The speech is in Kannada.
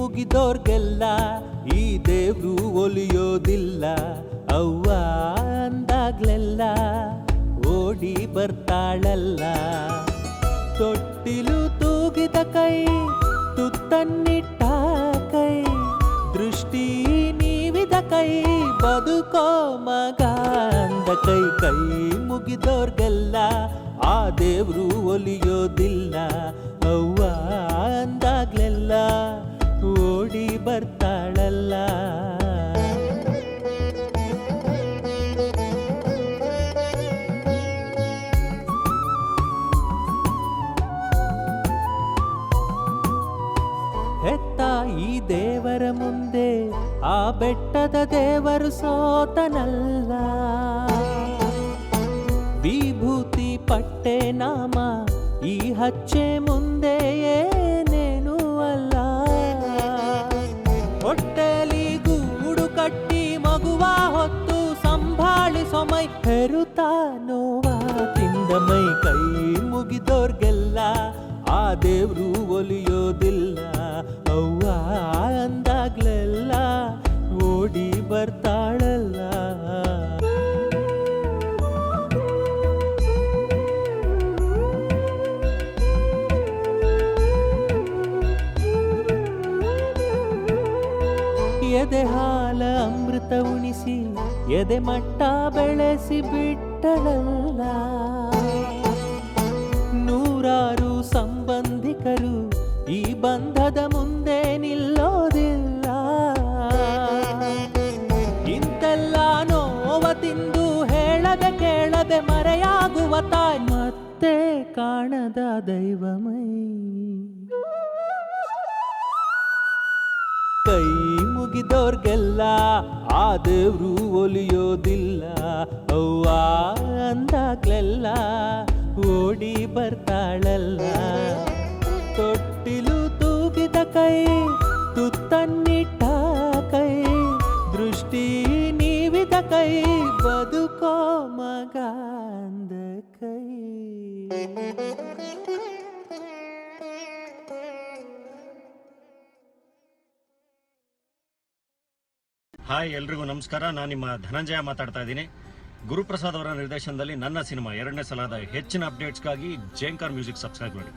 ಮುಗಿದೋರ್ಗೆಲ್ಲ ಈ ದೇವ್ರು ಒಲಿಯೋದಿಲ್ಲ. ಅವ್ವ ಅಂದಾಗ್ಲೆಲ್ಲ ಓಡಿ ಬರ್ತಾಳಲ್ಲ. ತೊಟ್ಟಿಲು ತೂಗಿದ ಕೈ, ತುತ್ತನ್ನಿಟ್ಟ ಕೈ, ದೃಷ್ಟಿ ನೀವಿದ ಕೈ, ಬದುಕೋ ಮಗ ಅಂದ ಕೈ. ಕೈ ಮುಗಿದೋರ್ಗೆಲ್ಲ ಆ ದೇವ್ರು ಒಲಿಯೋದಿಲ್ಲ. ಅವ್ವ ಅಂದಾಗ್ಲೆಲ್ಲ ಓಡಿ ಬರ್ತಾಳಲ್ಲ. ಹೆತ್ತ ಈ ದೇವರ ಮುಂದೆ ಆ ಬೆಟ್ಟದ ದೇವರು ಸೋತನಲ್ಲ. ವಿಭೂತಿ ಪಟ್ಟೆ ನಾಮ ಈ ಹಚ್ಚೆ ಮುಂದೆ ಏನೇನೂ ಅಲ್ಲ. ಹೊಟ್ಟೆಲಿ ಗೂಡು ಕಟ್ಟಿ ಮಗುವ ಹೊತ್ತು ಸಂಭಾಳಿಸೋ ಮೈ, ಹೆರುತ್ತಾ ನೋವ ತಿಂದ ಮೈ. ಕೈ ಮುಗಿದೋರ್ಗೆಲ್ಲ ಆ ದೇವ್ರು ಒಲಿಯೋದಿಲ್ಲ. ಅವ್ವ ಅಂದಾಗ್ಲೆಲ್ಲ ಓಡಿ ಬರ್ತಾಳಲ್ಲ. ಎದೆ ಹಾಲ ಅಮೃತ ಉಣಿಸಿ ಎದೆ ಮಟ್ಟ ಬೆಳೆಸಿ ಬಿಟ್ಟಳಲ್ಲ. ನೂರಾರು ಸಂಬಂಧಿಕರು ಈ ಬಂಧದ ಮುಂದೆ ನಿಲ್ಲೋದಿಲ್ಲ. ಇಂತೆಲ್ಲ ನೋವ ತಿಂದು ಹೇಳದೆ ಕೇಳದೆ ಮರೆಯಾಗುವ ತಾಯಿ, ಮತ್ತೆ ಕಾಣದ ದೈವಮೈ. ಕೈ ಮುಗಿದೋರ್ಗೆಲ್ಲ ಆ ದೇವ್ರು ಒಲಿಯೋದಿಲ್ಲ. ಅವ್ವ ಅಂದಾಗ್ಲೆಲ್ಲ ಓಡಿ ಬರ್ತಾಳಲ್ಲ. ತೊಟ್ಟಿಲು ತೂಗಿದ ಕೈ, ತುತ್ತನ್ನಿಟ್ಟ ಕೈ, ದೃಷ್ಟಿ ನೀವಿದ ಕೈ, ಬದುಕೋ ಮಗ ಅಂದ ಕೈ. ಹಾಯ್, ಎಲ್ರಿಗೂ ನಮಸ್ಕಾರ. ನಾನು ನಿಮ್ಮ ಧನಂಜಯ ಮಾತಾಡ್ತಾ ಇದ್ದೀನಿ. ಗುರುಪ್ರಸಾದ್ ಅವರ ನಿರ್ದೇಶನದಲ್ಲಿ ನನ್ನ ಸಿನಿಮಾ 2ನೇ ಸಲದ ಹೆಚ್ಚಿನ ಅಪ್ಡೇಟ್ಸ್ಗಾಗಿ ಜೇಂಕಾರ್ ಮ್ಯೂಸಿಕ್ ಸಬ್ಸ್ಕ್ರೈಬ್ ಮಾಡಿ.